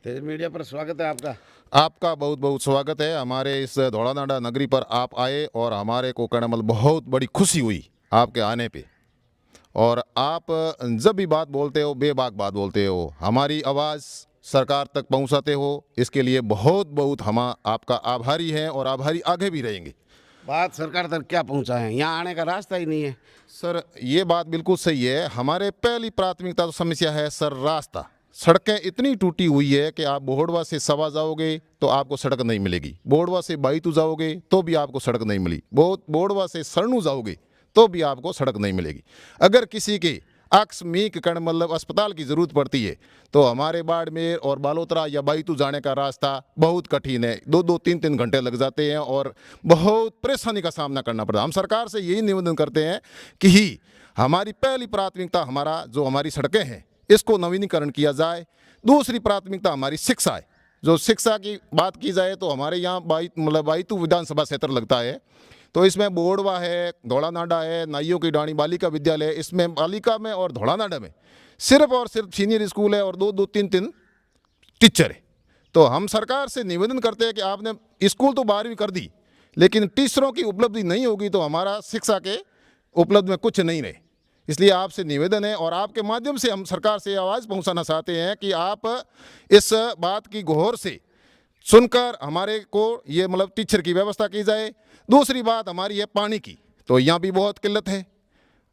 तेज media पर स्वागत है आपका। आपका बहुत बहुत स्वागत है। हमारे इस धौलानाडा नगरी पर आप आए और हमारे को कणमल बहुत बड़ी खुशी हुई आपके आने पे। और आप जब भी बात बोलते हो बेबाक बात बोलते हो, हमारी आवाज़ सरकार तक पहुंचाते हो, इसके लिए बहुत बहुत हम आपका आभारी हैं और आभारी आगे भी रहेंगे। बात सरकार तक क्या पहुंचा है, यहाँ आने का रास्ता ही नहीं है। सर ये बात बिल्कुल सही है। हमारे पहली प्राथमिकता तो समस्या है सर रास्ता। सड़कें इतनी टूटी हुई है कि आप बोहड़वा से सवा जाओगे तो आपको सड़क नहीं मिलेगी, बोहड़वा से बाईतू जाओगे तो भी आपको सड़क नहीं मिली, बोहड़वा से सरनू जाओगे तो भी आपको सड़क नहीं मिलेगी। अगर किसी के आकस्मिक कण मतलब अस्पताल की ज़रूरत पड़ती है तो हमारे बाड़मेर और बालोतरा या बाईतू जाने का रास्ता बहुत कठिन है, 2-2 3-3 घंटे लग जाते हैं और बहुत परेशानी का सामना करना पड़ता है। हम सरकार से यही निवेदन करते हैं कि हमारी पहली प्राथमिकता हमारा जो हमारी सड़कें हैं इसको नवीनीकरण किया जाए। दूसरी प्राथमिकता हमारी शिक्षा है। जो शिक्षा की बात की जाए तो हमारे यहाँ बाईतू विधानसभा क्षेत्र लगता है, तो इसमें बोहड़वा है, धौलानाडा है, नाइयों की डाणी बालिका विद्यालय है। इसमें बालिका में और धौलानाडा में सिर्फ और सिर्फ सीनियर स्कूल है और 2-2 3-3 टीचर है। तो हम सरकार से निवेदन करते हैं कि आपने स्कूल तो 12वीं कर दी, लेकिन टीचरों की उपलब्धि नहीं होगी तो हमारा शिक्षा के उपलब्ध में कुछ नहीं रहे। इसलिए आपसे निवेदन है और आपके माध्यम से हम सरकार से आवाज़ पहुंचाना चाहते हैं कि आप इस बात की गौर से सुनकर हमारे को ये मतलब टीचर की व्यवस्था की जाए। दूसरी बात हमारी है पानी की, तो यहाँ भी बहुत किल्लत है,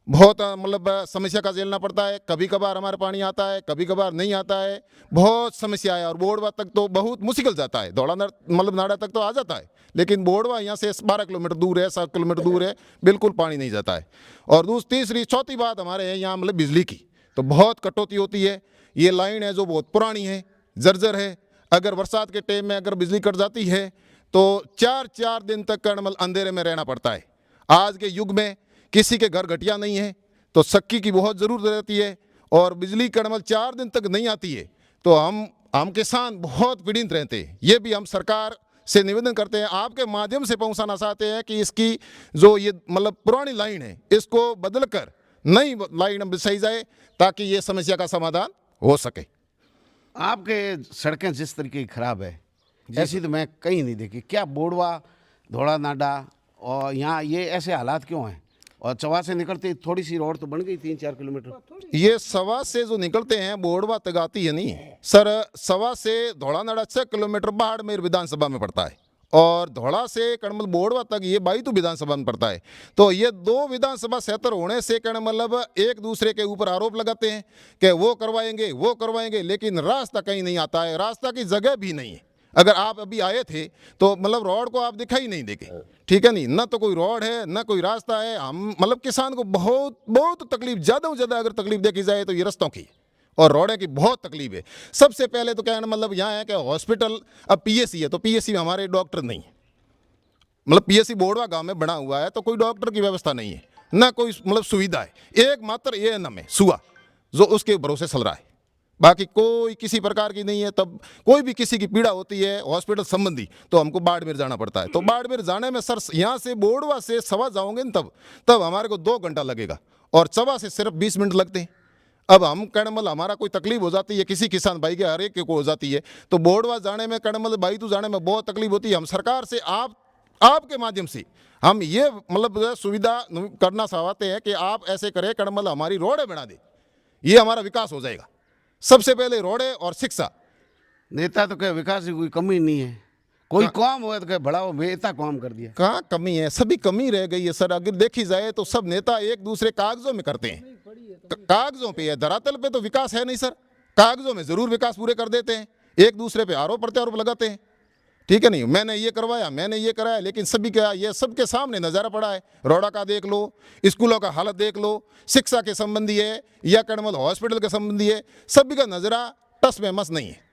बहुत मतलब समस्या का झेलना पड़ता है। कभी कभार हमारे पानी आता है, कभी कभार नहीं आता है, बहुत समस्या है। और बोहड़वा तक तो बहुत मुश्किल जाता है, नाड़ा तक तो आ जाता है, लेकिन बोहड़वा यहाँ से 12 किलोमीटर दूर है, 7 किलोमीटर दूर है, बिल्कुल पानी नहीं जाता है। और तीसरी चौथी बात हमारे है यहाँ मतलब बिजली की तो बहुत कटौती होती है। ये लाइन है जो बहुत पुरानी है, जर्जर है। अगर बरसात के टाइम में अगर बिजली कट जाती है तो 4-4 दिन तक कणमल अंधेरे में रहना पड़ता है। आज के युग में किसी के घर घटिया नहीं है तो सक्की की बहुत ज़रूरत रहती है और बिजली कणमल 4 दिन तक नहीं आती है तो हम किसान बहुत पीड़ित रहते हैं। ये भी हम सरकार से निवेदन करते हैं, आपके माध्यम से पहुंचाना चाहते हैं कि इसकी जो ये मतलब पुरानी लाइन है इसको बदलकर नई लाइन बिछाई जाए ताकि ये समस्या का समाधान हो सके। आपके सड़कें जिस तरीके की खराब है ऐसी तो मैं कहीं नहीं देखी। क्या बोहड़वा, धौलानाडा और यहाँ ये ऐसे हालात क्यों हैं? और चवा से निकलती थोड़ी सी रोड तो बन गई 3-4 किलोमीटर। ये सवा से जो निकलते हैं बोहड़वा तक आती है नहीं सर। सवा से धौलानाडा 6 किलोमीटर बाड़मेर विधानसभा में पड़ता है और धौला से कणमल बोहड़वा तक ये बाईतू विधानसभा में पड़ता है। तो ये 2 विधानसभा क्षेत्र होने से मतलब एक दूसरे के ऊपर आरोप लगाते हैं कि वो करवाएंगे, लेकिन रास्ता कहीं नहीं आता है, रास्ता की जगह भी नहीं है। अगर आप अभी आए थे तो मतलब रोड को आप दिखाई नहीं देखे, ठीक है नहीं, ना तो कोई रोड है ना कोई रास्ता है। हम मतलब किसान को बहुत बहुत तकलीफ, ज़्यादा से ज़्यादा अगर तकलीफ देखी जाए तो ये रस्तों की और रोडे की बहुत तकलीफ है। सबसे पहले तो क्या है मतलब यहाँ है कि हॉस्पिटल अब पीएससी है तो पीएससी में हमारे डॉक्टर नहीं है। मतलब पीएससी बोहड़वा गांव में बना हुआ है तो कोई डॉक्टर की व्यवस्था नहीं है, ना कोई मतलब सुविधा है। एक मात्र एएनएम है सुआ जो उसके भरोसे चल रहा है, बाकी कोई किसी प्रकार की नहीं है। तब कोई भी किसी की पीड़ा होती है हॉस्पिटल संबंधी तो हमको बाड़मेर जाना पड़ता है। तो बाड़मेर जाने में सर यहाँ से बोहड़वा से सवा जाओगे न तब हमारे को 2 घंटा लगेगा और चवा से सिर्फ 20 मिनट लगते हैं। अब हम कणमल हमारा कोई तकलीफ हो जाती है किसी किसान भाई के हर एक को हो जाती है तो बोहड़वा जाने में कणमल बाईतू जाने में बहुत तकलीफ होती है। हम सरकार से आपके माध्यम से हम ये मतलब सुविधा करना चाहते हैं कि आप ऐसे करें कणमल हमारी रोडें बना दे, ये हमारा विकास हो जाएगा। सबसे पहले रोडें और शिक्षा। नेता तो कहे विकास की कोई कमी नहीं है, कोई काम हुआ तो कहे बढ़ाओ, मैं इतना काम कर दिया। कहाँ कमी है, सभी कमी रह गई है सर। अगर देखी जाए तो सब नेता एक दूसरे कागजों में करते हैं, कागजों पे है, धरातल पे तो विकास है नहीं सर। कागजों में जरूर विकास पूरे कर देते हैं, एक दूसरे पे आरोप प्रत्यारोप लगाते हैं, ठीक है नहीं, मैंने ये करवाया मैंने ये कराया, लेकिन सभी का ये सबके सामने नज़ारा पड़ा है। रोड़ा का देख लो, स्कूलों का हालत देख लो, शिक्षा के संबंधी है या कणमल हॉस्पिटल के संबंधी है, सभी का नज़रा टस में मस नहीं है।